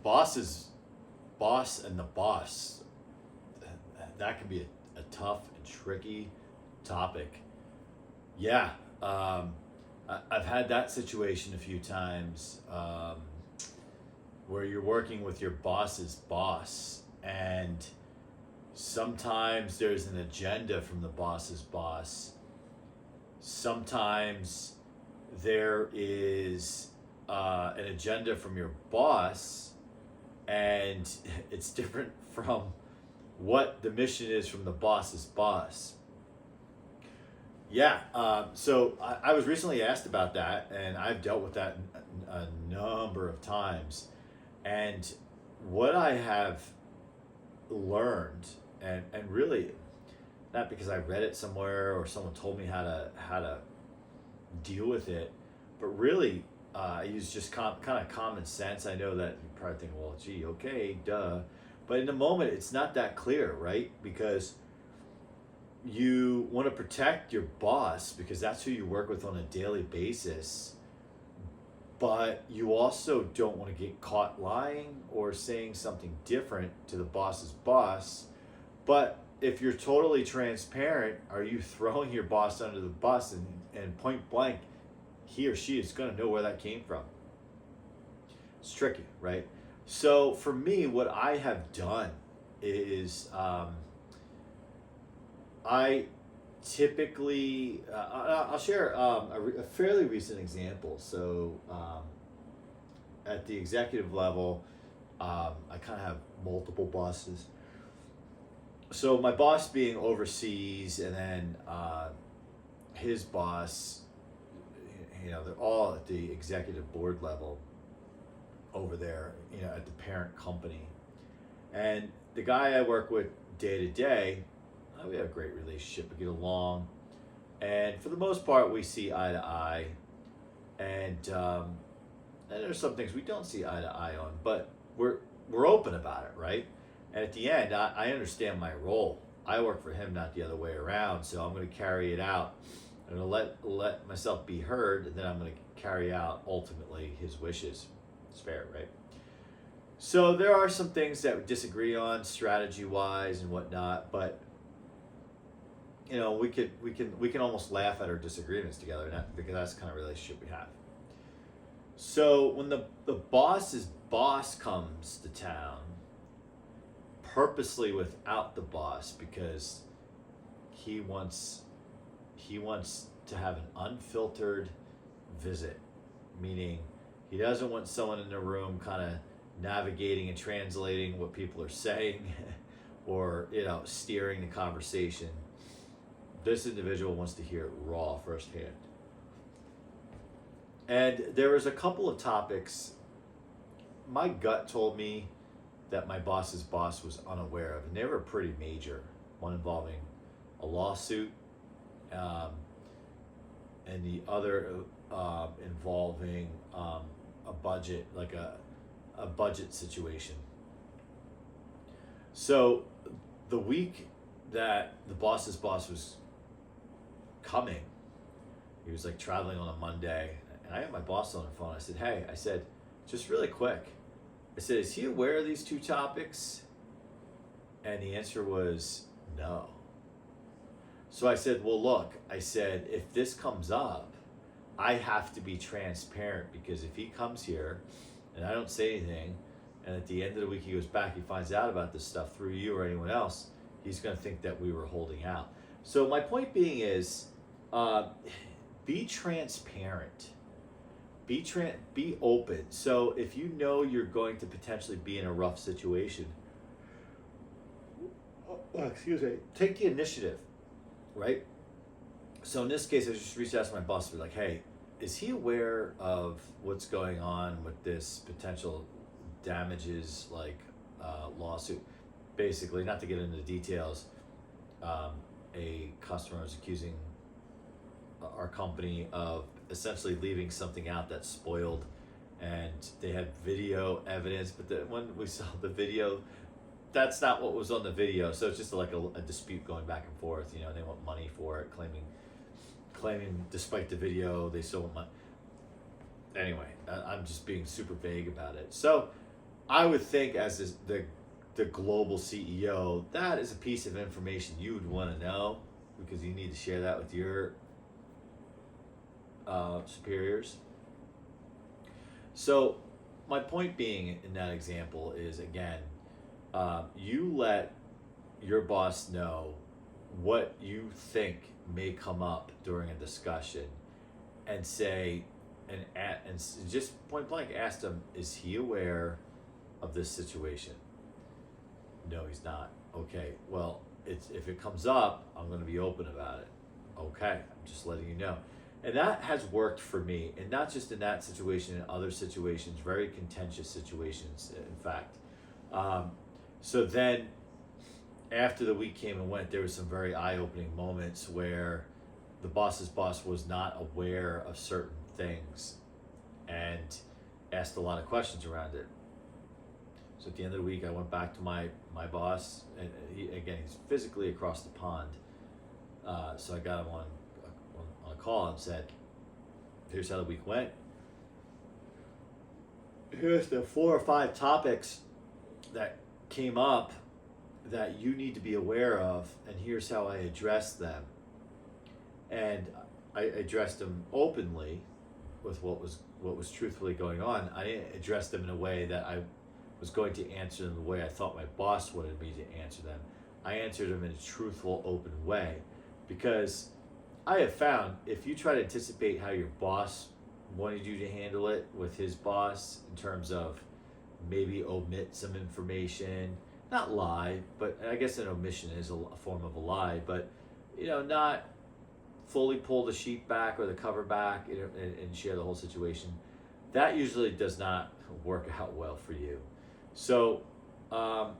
boss's boss and the boss, that can be a tough and tricky topic. Yeah, I've had that situation a few times, where you're working with your boss's boss, and sometimes there's an agenda from the boss's boss. Sometimes there is an agenda from your boss, and it's different from what the mission is from the boss's boss. Yeah, so I was recently asked about that, and I've dealt with that a number of times. And what I have learned, and really not because I read it somewhere or someone told me how to deal with it, but really I use just kind of common sense. I know that you probably think, well, gee, okay, duh. But in the moment, it's not that clear, right? Because you want to protect your boss because that's who you work with on a daily basis. But you also don't want to get caught lying or saying something different to the boss's boss. But if you're totally transparent, are you throwing your boss under the bus and point blank, he or she is going to know where that came from? It's tricky, right? So for me, what I have done is I typically, I'll share a fairly recent example. So at the executive level, I kind of have multiple bosses. So my boss being overseas, and then his boss, they're all at the executive board level over there, at the parent company. And the guy I work with day to day, we have a great relationship, we get along, and for the most part we see eye to eye, and there's some things we don't see eye to eye on, but we're open about it, right? And at the end, I understand my role. I work for him, not the other way around, so I'm going to carry it out. I'm going to let myself be heard, and then I'm going to carry out ultimately his wishes. It's fair, right? So there are some things that we disagree on strategy wise and whatnot, but we can almost laugh at our disagreements together, because that's the kind of relationship we have. So when the boss's boss comes to town, purposely without the boss, because he wants to have an unfiltered visit, meaning he doesn't want someone in the room kind of navigating and translating what people are saying or steering the conversation. This individual wants to hear it raw, firsthand. And there was a couple of topics my gut told me that my boss's boss was unaware of, and they were pretty major. One involving a lawsuit, and the other involving a budget, like a budget situation. So the week that the boss's boss was coming, he was like traveling on a Monday, and I had my boss on the phone. I said, hey, just really quick, I said, is he aware of these two topics? And the answer was no. So I said, well, look, if this comes up, I have to be transparent, because if he comes here and I don't say anything, and at the end of the week he goes back, he finds out about this stuff through you or anyone else, he's going to think that we were holding out. So my point being is, be transparent. Be open. So if you know you're going to potentially be in a rough situation, take the initiative, right? So in this case, I just reached out to my boss to be like, hey, is he aware of what's going on with this potential damages, like lawsuit? Basically, not to get into the details, a customer is accusing our company of essentially leaving something out that's spoiled, and they had video evidence, but when we saw the video, that's not what was on the video. So it's just like a dispute going back and forth. They want money for it, claiming despite the video they still want money. Anyway, I'm just being super vague about it. So I would think as the global CEO, that is a piece of information you would want to know because you need to share that with your superiors. So my point being in that example is, again, you let your boss know what you think may come up during a discussion, and say, and just point blank ask them, is he aware of this situation? No, he's not. Okay, well, if it comes up, I'm going to be open about it. Okay, I'm just letting you know. And that has worked for me, and not just in that situation, in other situations, very contentious situations, in fact. So then, after the week came and went, there were some very eye-opening moments where the boss's boss was not aware of certain things and asked a lot of questions around it. So at the end of the week, I went back to my boss, and he's physically across the pond. So I got him on a call and said, here's how the week went. Here's the 4 or 5 topics that came up that you need to be aware of, and here's how I addressed them. And I addressed them openly with what was truthfully going on. I didn't address them in a way that I was going to answer them the way I thought my boss wanted me to answer them. I answered them in a truthful, open way, because I have found if you try to anticipate how your boss wanted you to handle it with his boss, in terms of maybe omit some information, not lie, but I guess an omission is a form of a lie, but not fully pull the sheet back or the cover back and share the whole situation, that usually does not work out well for you. So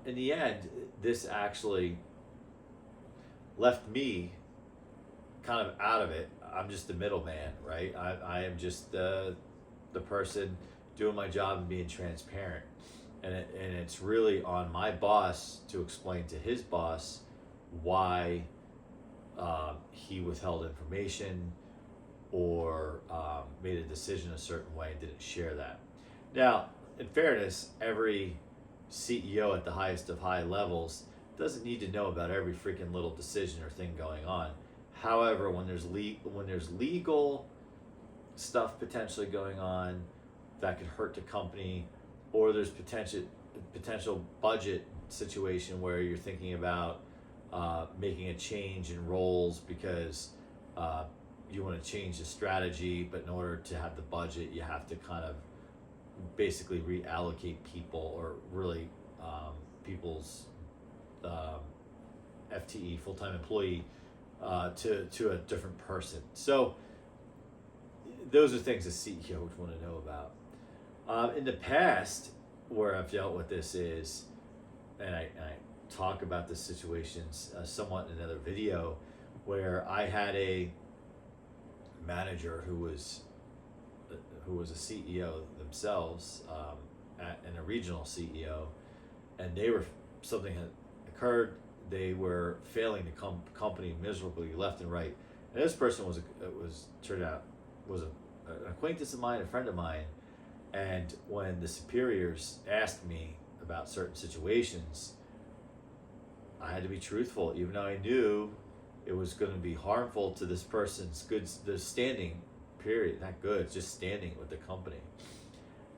in the end, this actually left me kind of out of it. I'm just the middleman, right? I am just the person doing my job and being transparent. And it's really on my boss to explain to his boss why he withheld information or made a decision a certain way and didn't share that. Now, in fairness, every CEO at the highest of high levels doesn't need to know about every freaking little decision or thing going on. However, when there's legal stuff potentially going on that could hurt the company, or there's potential budget situation where you're thinking about making a change in roles because you want to change the strategy, but in order to have the budget, you have to kind of basically reallocate people, or really people's FTE, full-time employee, to a different person. So those are things a CEO would want to know about. In the past, where I've dealt with this is, and I talk about this situations somewhat in another video, where I had a manager who was a CEO themselves, and a regional CEO, and something had occurred. They were failing the company miserably left and right. And this person turned out an acquaintance of mine, a friend of mine. And when the superiors asked me about certain situations, I had to be truthful, even though I knew it was going to be harmful to this person's the standing, period, not good, just standing with the company.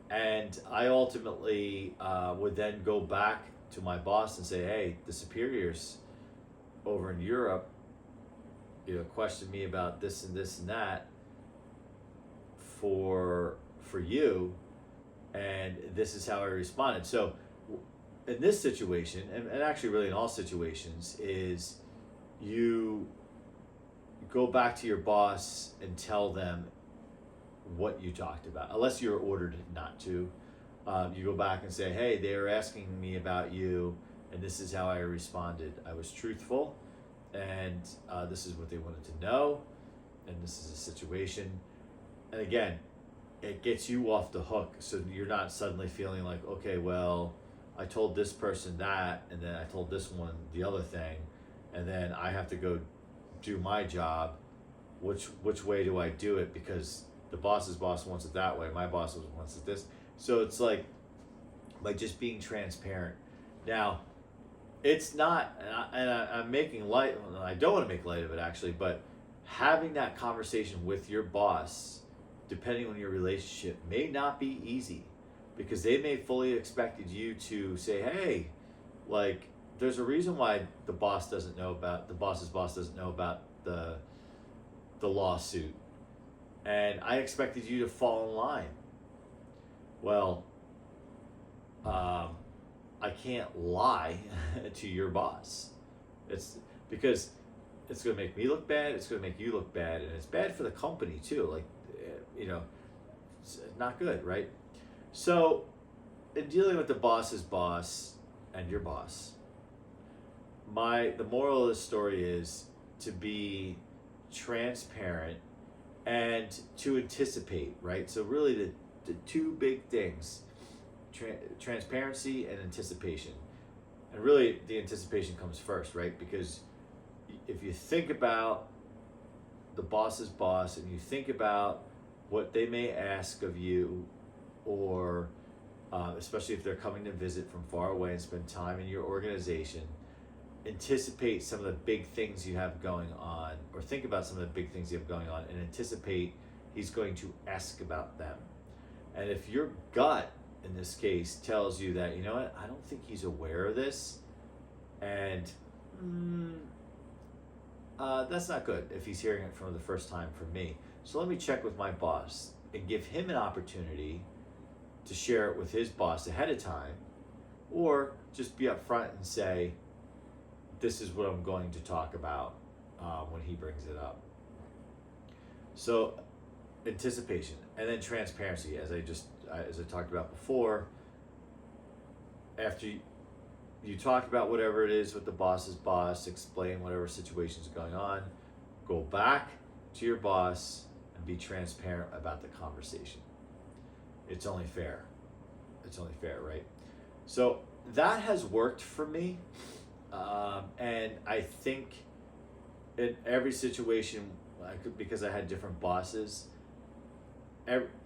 And I ultimately would then go back to my boss and say, hey, the superiors over in Europe, questioned me about this and this and that for you, and this is how I responded. So in this situation, and actually really in all situations, is you go back to your boss and tell them what you talked about, unless you're ordered not to. You go back and say, hey, they were asking me about you, and this is how I responded. I was truthful, and this is what they wanted to know, and this is a situation. And again, it gets you off the hook, so you're not suddenly feeling like, okay, well, I told this person that, and then I told this one the other thing, and then I have to go do my job. Which way do I do it? Because the boss's boss wants it that way, my boss wants it this. So it's like by just being transparent. Now, it's not, I'm making light, well, I don't want to make light of it actually, but having that conversation with your boss, depending on your relationship, may not be easy, because they may fully expected you to say, hey, like, there's a reason why the boss's boss doesn't know about the lawsuit, and I expected you to fall in line. Well, I can't lie to your boss. It's because it's going to make me look bad. It's going to make you look bad, and it's bad for the company too. Like, it's not good, right? So, in dealing with the boss's boss and your boss, the moral of the story is to be transparent and to anticipate, right? So really the two big things, transparency and anticipation. And really the anticipation comes first, right? Because if you think about the boss's boss and you think about what they may ask of you, or especially if they're coming to visit from far away and spend time in your organization, anticipate some of the big things you have going on, or think about some of the big things you have going on and anticipate he's going to ask about them. And if your gut in this case tells you that, you know what, I don't think he's aware of this, and that's not good if he's hearing it for the first time from me. So let me check with my boss and give him an opportunity to share it with his boss ahead of time, or just be upfront and say, this is what I'm going to talk about when he brings it up. So anticipation, and then transparency, as I talked about before. After you talk about whatever it is with the boss's boss, explain whatever situation's going on, go back to your boss and be transparent about the conversation. It's only fair. It's only fair, right? So that has worked for me. And I think in every situation, because I had different bosses,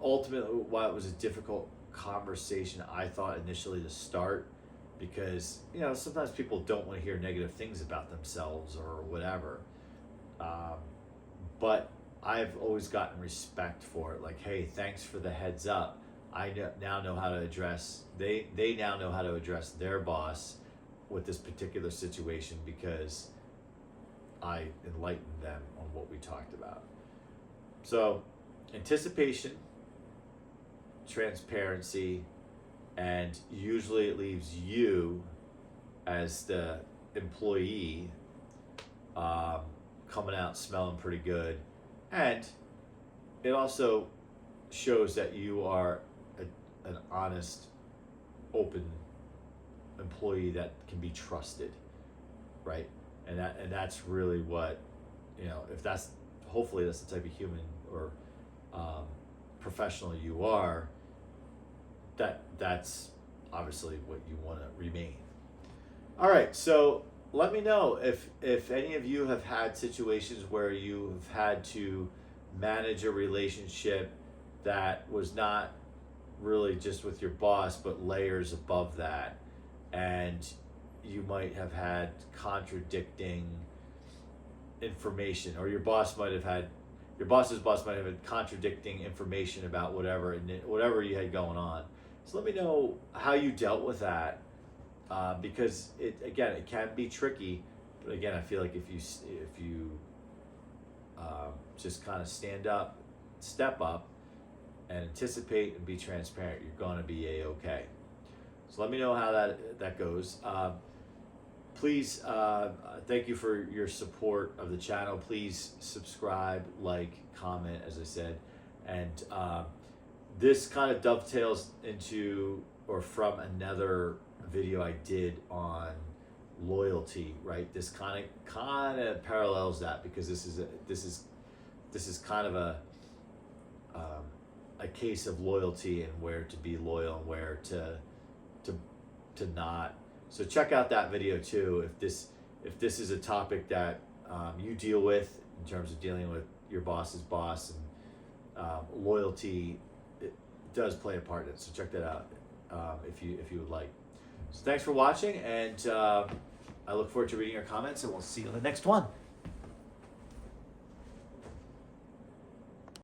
ultimately why it was a difficult conversation, I thought initially to start, because sometimes people don't want to hear negative things about themselves or whatever, but I've always gotten respect for it. Like, hey, thanks for the heads up. I now know how to address, they now know how to address their boss with this particular situation, because I enlightened them on what we talked about. So anticipation, transparency, and usually it leaves you as the employee coming out smelling pretty good, and it also shows that you are an honest, open employee that can be trusted, right? And that's really what, if that's, hopefully that's the type of human or professional you are, that's obviously what you want to remain. All right, so let me know if any of you have had situations where you've had to manage a relationship that was not really just with your boss, but layers above that, and you might have had contradicting information, or your boss's boss might have had contradicting information about whatever you had going on. So let me know how you dealt with that, because it can be tricky. But again, I feel like if you just kind of step up, and anticipate and be transparent, you're going to be a-okay. So let me know how that goes. Please, thank you for your support of the channel. Please subscribe, like, comment, as I said. And this kind of dovetails into or from another video I did on loyalty, right? This kind of parallels that, because this is kind of a case of loyalty, and where to be loyal and where to not. So check out that video too if this is a topic that you deal with in terms of dealing with your boss's boss, and loyalty, it does play a part in it. So check that out. if you would like. So thanks for watching, and I look forward to reading your comments, and we'll see you on the next one.